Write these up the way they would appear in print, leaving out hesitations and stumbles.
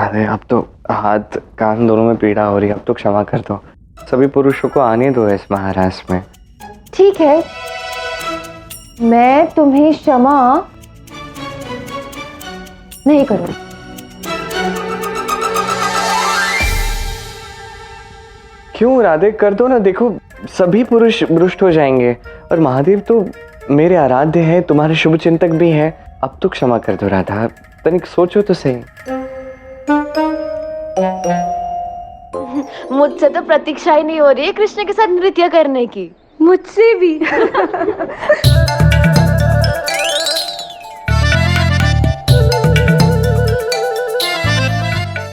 अरे अब तो हाथ कान दोनों में पीड़ा हो रही है, अब तो क्षमा कर दो। सभी पुरुषों को आने दो इस महाराज में। ठीक है, मैं तुम्हें क्षमा नहीं करूंगी। क्यों राधे, कर दो ना। देखो सभी पुरुष भ्रष्ट हो जाएंगे और महादेव तो मेरे आराध्य है, तुम्हारे शुभ चिंतक भी है। अब तो क्षमा कर दो राधा, तनिक सोचो तो सही। मुझसे तो प्रतीक्षा ही नहीं हो रही है कृष्ण के साथ नृत्य करने की। मुझसे भी।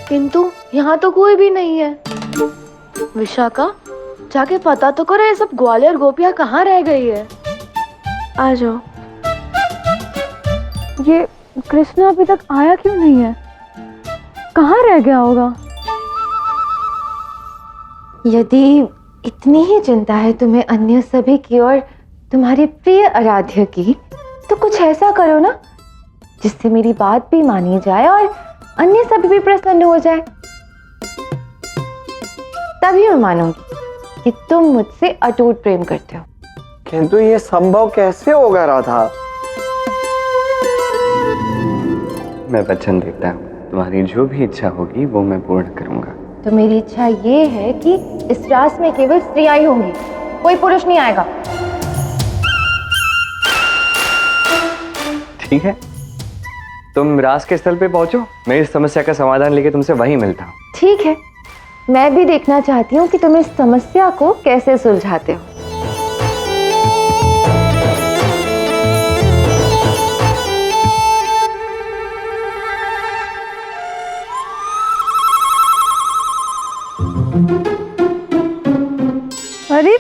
किंतु यहाँ तो कोई भी नहीं है। विशाखा, जाके पता तो करो ये सब ग्वालियर गोपियाँ कहाँ रह गई है। आ जाओ। ये कृष्ण अभी तक आया क्यों नहीं है? कहाँ रह गया होगा? यदि इतनी ही चिंता है तुम्हें अन्य सभी की और तुम्हारे प्रिय आराध्य की, तो कुछ ऐसा करो ना जिससे मेरी बात भी मानी जाए और अन्य सभी भी प्रसन्न हो जाए। तभी मैं मानूंगी कि तुम मुझसे अटूट प्रेम करते हो। किंतु ये संभव कैसे होगा राधा? मैं वचन देता हूँ, तुम्हारी जो भी इच्छा होगी वो मैं पूर्ण करूंगा। तो मेरी इच्छा ये है कि इस रास में केवल स्त्रियां ही होंगी, कोई पुरुष नहीं आएगा। ठीक है, तुम रास के स्थल पे पहुंचो, मैं इस समस्या का समाधान लेके तुमसे वहीं मिलता हूँ। ठीक है, मैं भी देखना चाहती हूँ कि तुम इस समस्या को कैसे सुलझाते हो। अरे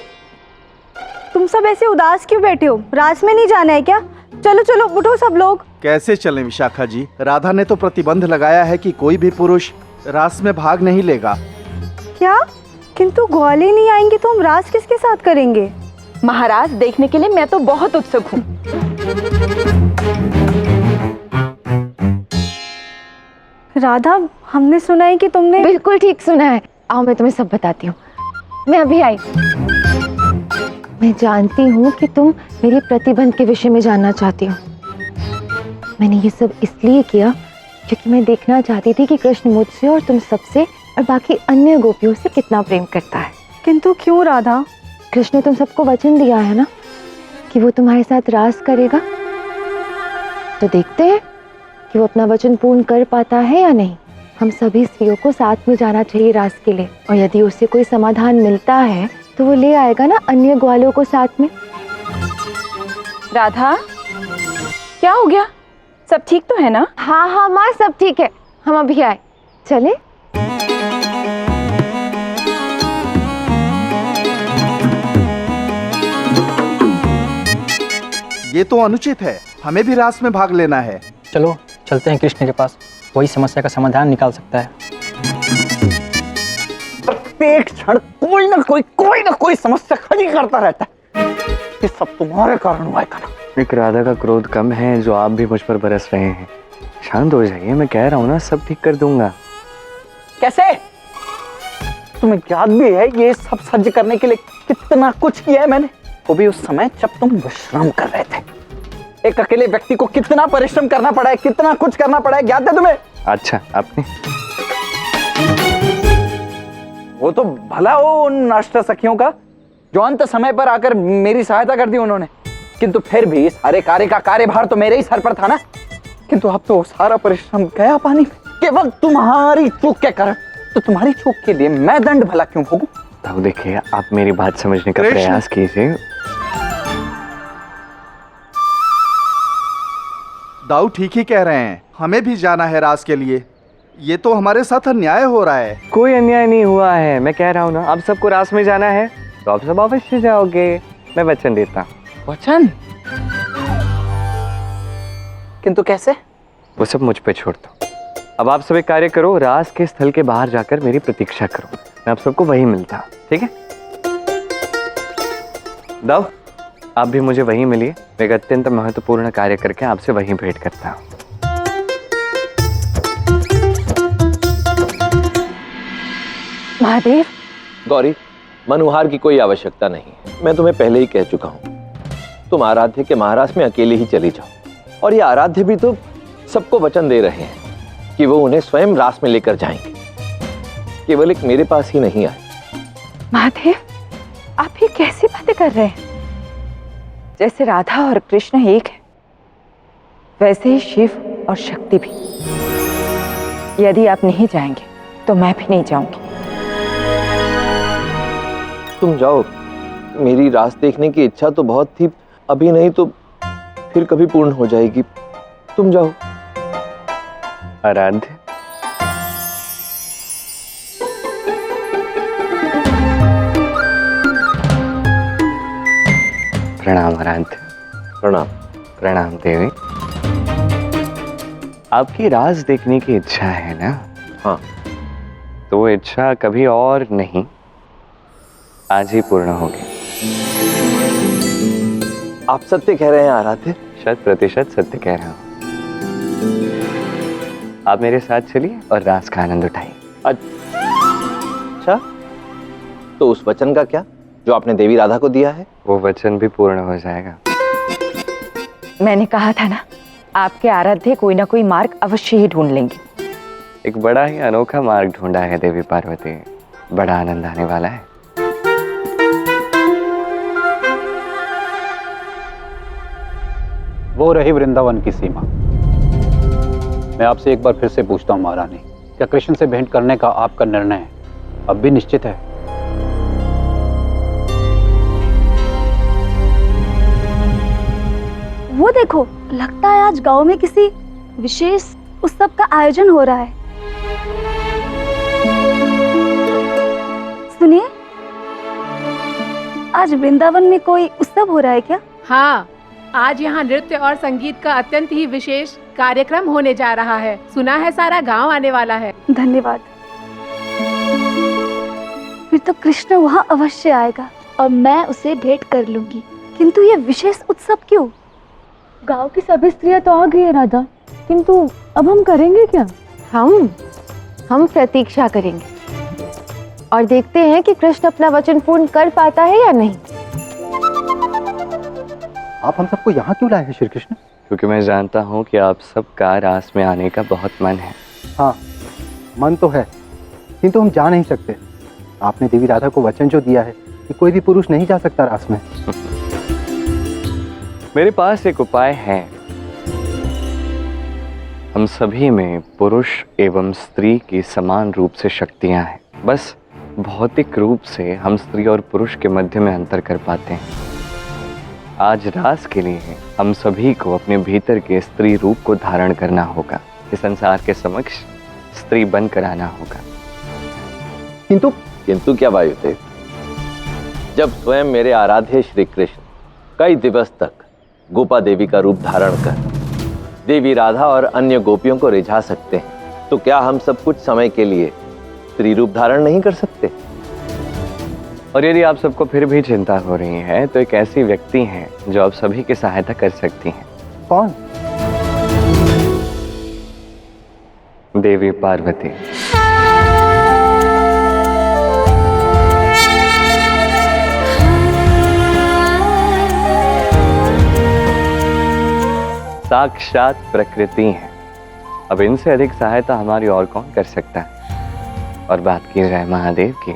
तुम सब ऐसे उदास क्यों बैठे हो? रास में नहीं जाना है क्या? चलो चलो उठो सब लोग। कैसे चलें विशाखा जी? राधा ने तो प्रतिबंध लगाया है कि कोई भी पुरुष रास में भाग नहीं लेगा। क्या? किंतु ग्वाले नहीं आएंगे तो हम रास किसके साथ करेंगे? महाराज देखने के लिए मैं तो बहुत उत्सुक हूँ। राधा, हमने सुना है कि तुमने। बिल्कुल ठीक सुना है। आओ मैं तुम्हें सब बताती हूँ। मैं अभी आई। मैं जानती हूँ कि तुम मेरे प्रतिबंध के विषय में जानना चाहती हो। मैंने ये सब इसलिए किया क्योंकि मैं देखना चाहती थी कि कृष्ण मुझसे और तुम सबसे और बाकी अन्य गोपियों से कितना प्रेम करता है। किंतु क्यों राधा? कृष्ण ने तुम सबको वचन दिया है ना कि वो तुम्हारे साथ रास करेगा, तो देखते हैं कि वो अपना वचन पूर्ण कर पाता है या नहीं। हम सभी स्त्रियों को साथ में जाना चाहिए रास के लिए, और यदि उसे कोई समाधान मिलता है तो वो ले आएगा ना अन्य ग्वालों को साथ में। राधा, क्या हो गया? सब ठीक तो है ना? हाँ हाँ माँ, सब ठीक है। हम अभी आए, चले। ये तो अनुचित है, हमें भी रास में भाग लेना है। चलो चलते हैं कृष्ण के पास, वही समस्या का समाधान निकाल सकता है। प्रत्येक क्षण कोई ना कोई समस्या खड़ी करता रहता है। ये सब तुम्हारे कारण हुआ है ना। एक राधा का क्रोध कम है जो आप भी मुझ पर बरस रहे हैं। शांत हो जाइए, मैं कह रहा हूँ ना, सब ठीक कर दूंगा। कैसे? तुम्हें याद भी है ये सब सज्ज करने के लिए कितना कुछ किया है मैंने, वो भी उस समय जब तुम विश्राम कर रहे थे। एक अकेले व्यक्ति को कितना परिश्रम करना पड़ा है, कितना कुछ करना पड़ा है, याद है तुम्हें? अच्छा, आपने वो तो भला हो उन अष्ट सखियों का जो अंत समय पर आकर मेरी सहायता कर दी उन्होंने, किंतु फिर भी सारे कार्य का कार्यभार तो मेरे ही सर पर था ना। किंतु अब तो सारा परिश्रम गया पानी में, केवल तुम्हारी चूक के कारण। तो तुम्हारी चूक के लिए मैं दंड भला क्यों भोगूं? तो देखिए, आप मेरी बात समझने का कृष्ण। प्रयास कीजिए। दाऊ ठीक ही कह रहे हैं, हमें भी जाना है रास के लिए। ये तो हमारे साथ अन्याय हो रहा है। कोई अन्याय नहीं हुआ है, मैं कह रहा हूँ ना, अब सबको रास में जाना है तो आप सब अवश्य जाओगे, मैं वचन देता हूँ। वचन? किंतु कैसे? वो सब मुझ पे छोड़ दो। अब आप सब एक कार्य करो, रास के स्थल के बाहर जाकर मेरी प्रतीक्षा करो, मैं आप सबको वहीं मिलता हूँ, ठीक है? दाऊ, आप भी मुझे वहीं मिलिए, मैं एक अत्यंत महत्वपूर्ण कार्य करके आपसे वहीं भेंट करता हूँ। महादेव, गौरी, मनुहार की कोई आवश्यकता नहीं है। मैं तुम्हें पहले ही कह चुका हूँ, तुम आराध्य के महाराज में अकेले ही चली जाओ। और ये आराध्य भी तो सबको वचन दे रहे हैं कि वो उन्हें स्वयं रास में लेकर जाएंगे, केवल एक मेरे पास ही नहीं आए। महादेव, आप ये कैसी बातें कर रहे हैं? जैसे राधा और कृष्ण एक है, वैसे ही शिव और शक्ति भी। यदि आप नहीं जाएंगे तो मैं भी नहीं जाऊंगी। तुम जाओ, मेरी रास देखने की इच्छा तो बहुत थी, अभी नहीं तो फिर कभी पूर्ण हो जाएगी। तुम जाओ। आराध्य, प्रणाम आराध्य। प्रणाम। प्रणाम देवी। आपकी राज देखने की इच्छा है ना? हाँ। तो वो इच्छा कभी और नहीं, आज ही पूर्ण होगी। आप सत्य कह रहे हैं आराध्य? 100% सत्य कह रहा हूँ। आप मेरे साथ चलिए और रास का आनंद उठाइए। अच्छा, तो उस वचन का क्या जो आपने देवी राधा को दिया है? वो वचन भी पूर्ण हो जाएगा। मैंने कहा था ना, आपके आराध्य कोई ना कोई मार्ग अवश्य ही ढूंढ लेंगे। एक बड़ा ही अनोखा मार्ग ढूंढा है देवी पार्वती, बड़ा आनंद आने वाला है। वो रही वृंदावन की सीमा। मैं आपसे एक बार फिर से पूछता हूँ महारानी, क्या कृष्ण से भेंट करने का आपका निर्णय अब भी निश्चित है? वो देखो, लगता है आज गांव में किसी विशेष उत्सव का आयोजन हो रहा है। सुनिए, आज वृंदावन में कोई उत्सव हो रहा है क्या? हाँ, आज यहाँ नृत्य और संगीत का अत्यंत ही विशेष कार्यक्रम होने जा रहा है। सुना है सारा गांव आने वाला है। धन्यवाद। फिर तो कृष्ण वहाँ अवश्य आएगा और मैं उसे भेंट कर लूंगी। किंतु ये विशेष उत्सव क्यों? गांव की सभी स्त्रियां तो आ गई है राधा, किंतु अब हम करेंगे क्या? हम प्रतीक्षा करेंगे और देखते हैं कि कृष्ण अपना वचन पूर्ण कर पाता है या नहीं। आप हम सबको यहाँ क्यों लाए हैं श्री कृष्ण? क्योंकि मैं जानता हूँ कि आप सबका रास में आने का बहुत मन है। हाँ, मन तो है, किंतु हम जा नहीं सकते। आपने देवी राधा को वचन जो दिया है कि कोई भी पुरुष नहीं जा सकता रास में। मेरे पास एक उपाय है। हम सभी में पुरुष एवं स्त्री की समान रूप से शक्तियां हैं, बस भौतिक रूप से हम स्त्री और पुरुष के मध्य में अंतर कर पाते हैं। आज रास के लिए हम सभी को अपने भीतर के स्त्री रूप को धारण करना होगा, इस संसार के समक्ष स्त्री बनकर आना होगा। किंतु क्या वायुदेव? जब स्वयं मेरे आराध्य श्री कृष्ण कई दिवस तक गोपा देवी का रूप धारण कर देवी राधा और अन्य गोपियों को रिझा सकते हैं, तो क्या हम सब कुछ समय के लिए स्त्री रूप धारण नहीं कर सकते? और यदि आप सबको फिर भी चिंता हो रही है तो एक ऐसी व्यक्ति है जो आप सभी की सहायता कर सकती हैं। कौन? देवी पार्वती। साक्षात प्रकृति है। अब इनसे अधिक सहायता हमारी और कौन कर सकता है? और बात की जाए महादेव की,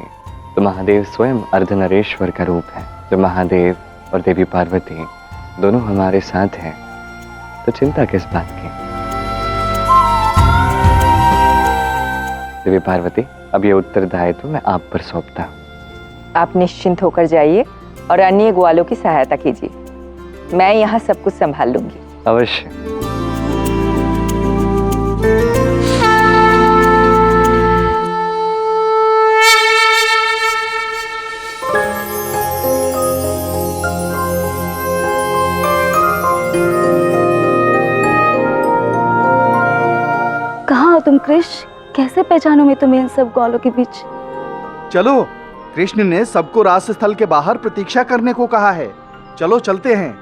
तो महादेव स्वयं अर्धनरेश्वर का रूप है। जो महादेव और देवी पार्वती दोनों हमारे साथ हैं, तो चिंता किस बात की? देवी पार्वती, अब ये उत्तरदायित्व मैं आप पर सौंपता हूँ। आप निश्चिंत होकर जाइए और अन्य ग्वालों की सहायता कीजिए। मैं यहाँ सब कुछ संभाल लूंगी। अवश्य। कहाँ हो तुम कृष्ण? कैसे पहचानूं मैं तुम्हें इन सब ग्वालों के बीच? चलो, कृष्ण ने सबको रास स्थल के बाहर प्रतीक्षा करने को कहा है। चलो चलते हैं।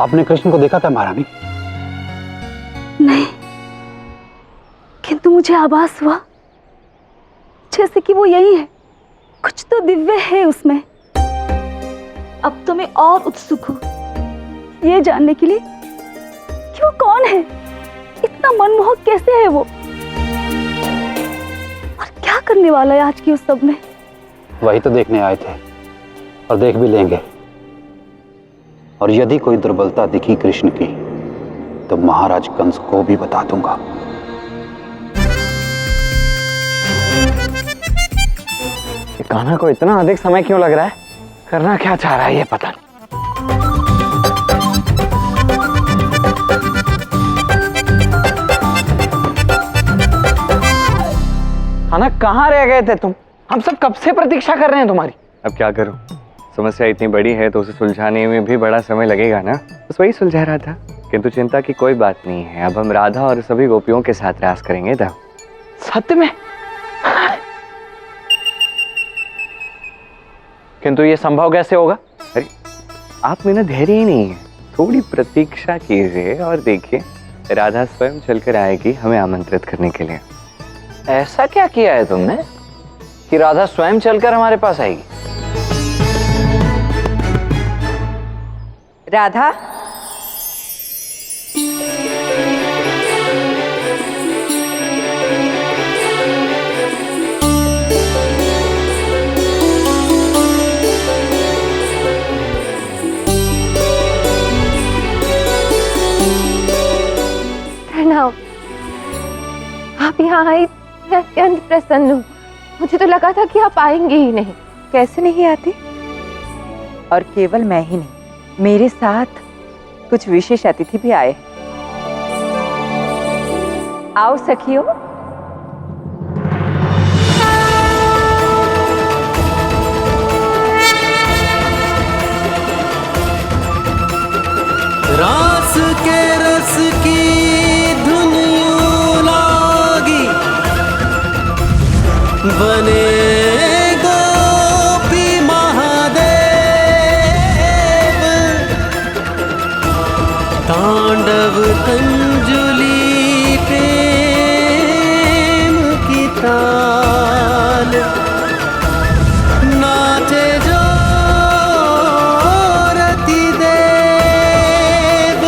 आपने कृष्ण को देखा था महारानी? नहीं, किंतु मुझे आभास हुआ जैसे कि वो यही है। कुछ तो दिव्य है उसमें। अब तो मैं और उत्सुक हूँ ये जानने के लिए कि वो कौन है, इतना मनमोहक कैसे है वो, और क्या करने वाला है आज की उस सब में। वही तो देखने आए थे और देख भी लेंगे। और यदि कोई दुर्बलता दिखी कृष्ण की तो महाराज कंस को भी बता दूंगा। कान्हा को इतना अधिक समय क्यों लग रहा है? करना क्या चाह रहा है ये पता नहीं। कान्हा कहाँ रह गए थे तुम? हम सब कब से प्रतीक्षा कर रहे हैं तुम्हारी। अब क्या करूं, समस्या इतनी बड़ी है तो उसे सुलझाने में भी बड़ा समय लगेगा ना। बस वही सुलझा रहा था, किंतु चिंता की कोई बात नहीं है। अब हम राधा और सभी गोपियों के साथ रास करेंगे। तब सत्य में? किंतु ये संभव कैसे होगा? अरे आप में ना धैर्य ही नहीं है, थोड़ी प्रतीक्षा कीजिए और देखिए राधा स्वयं चलकर आएगी हमें आमंत्रित करने के लिए। ऐसा क्या किया है तुमने कि राधा स्वयं चलकर हमारे पास आएगी? राधा, प्रणाम। आप यहाँ आई, मैं अत्यंत प्रसन्न हूँ। मुझे तो लगा था कि आप आएंगे ही नहीं। कैसे नहीं आती? और केवल मैं ही नहीं, मेरे साथ कुछ विशेष अतिथि भी आए। आओ सखियों। रास के रस की धुन यूं लागी, बने गोपी महादेव, तांडव तंजुली प्रेम की ताल, नाचे जो रति देव।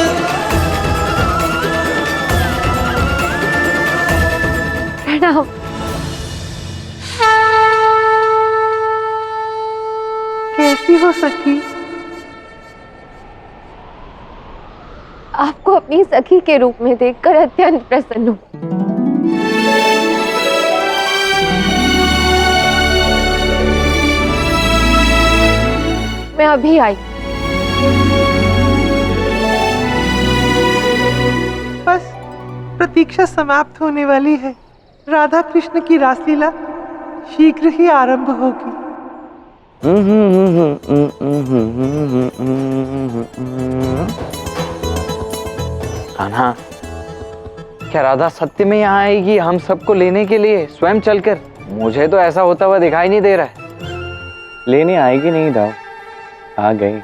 प्रणाम। कैसी हो सखी? आपको अपनी सखी के रूप में देखकर अत्यंत प्रसन्न हूँ। मैं अभी आई। बस प्रतीक्षा समाप्त होने वाली है। राधा कृष्ण की रासलीला शीघ्र ही आरंभ होगी। कान्हा, क्या राधा सत्य में यहाँ आएगी हम सबको लेने के लिए स्वयं चलकर? मुझे तो ऐसा होता हुआ दिखाई नहीं दे रहा है। लेने आएगी नहीं दाव, आ गई।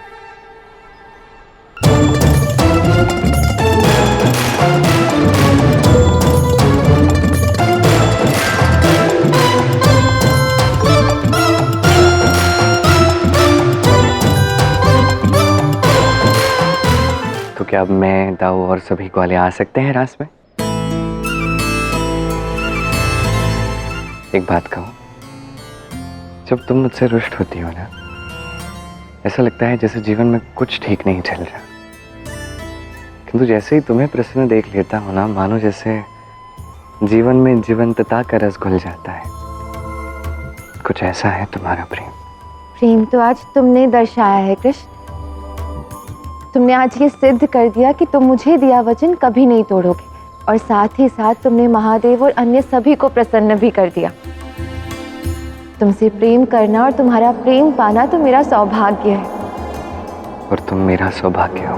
तो क्या अब मैं, दाऊ और सभी ग्वाले आ सकते हैं रास में? एक बात कहूं, जब तुम मुझसे रुष्ट होती हो ना, ऐसा लगता है जैसे जीवन में कुछ ठीक नहीं चल रहा। किंतु जैसे ही तुम्हें प्रसन्न देख लेता हूं ना, मानो जैसे जीवन में जीवंतता का रस घुल जाता है। कुछ ऐसा है तुम्हारा प्रेम। प्रेम तो आज तुमने दर्शाया है कृष्ण। तुमने आज ये सिद्ध कर दिया कि तुम मुझे दिया वचन कभी नहीं तोड़ोगे, और साथ ही साथ तुमने महादेव और अन्य सभी को प्रसन्न भी कर दिया। तुमसे प्रेम करना और तुम्हारा प्रेम पाना तो मेरा सौभाग्य है। और तुम मेरा सौभाग्य हो।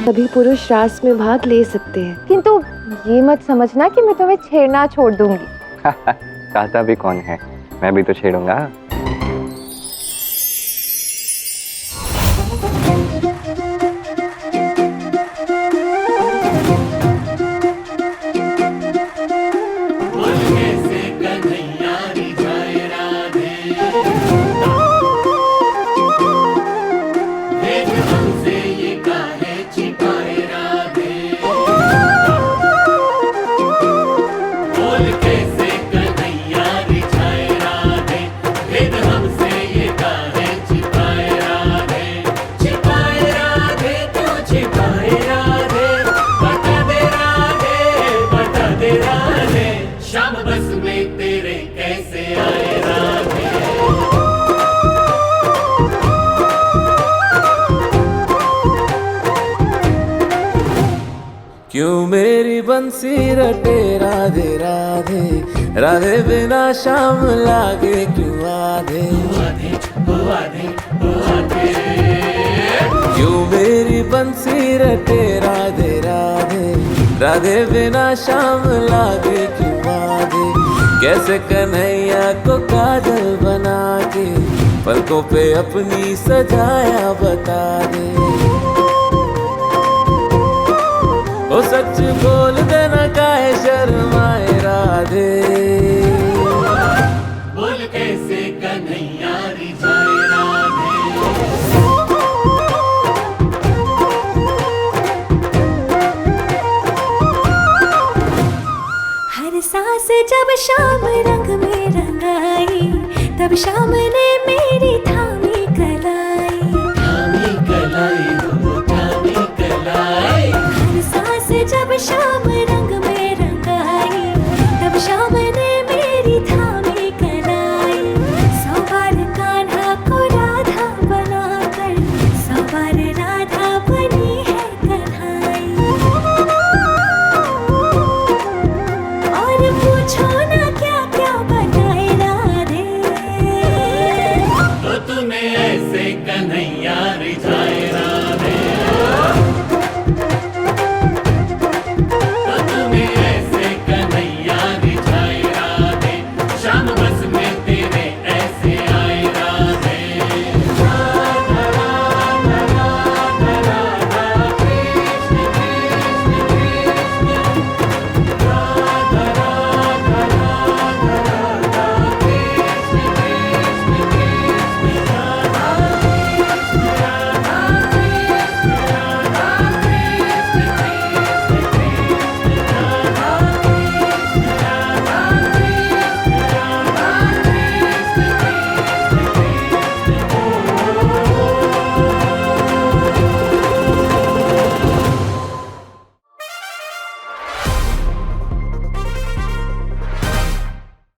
सभी पुरुष रास में भाग ले सकते हैं, किंतु ये मत समझना कि मैं तुम्हें छेड़ना छोड़ दूंगी। चाहता भी कौन है, मैं भी तो छेड़ूंगा। शाम बस में तेरे कैसे आए राधे। क्यों मेरी बंसी रटे राधे राधे, राधे बिना शाम लागे क्यों आधे। क्यों मेरी बंसी रटे राधे राधे, राधे बिना शाम लागे क्यों आधे। कैसे कन्हैया को काजल बना के पलकों पे अपनी सजाया बता दे। ओ सच बोल देना काहे शर्माए राधे। बोल कैसे कन्हैया रिझाए राधे। हर सांस जब शाम रंग में रंगाई, तब शाम ने मेरी थामी कलाई। थामी कलाई, थामी कलाई। हर सांस जब शाम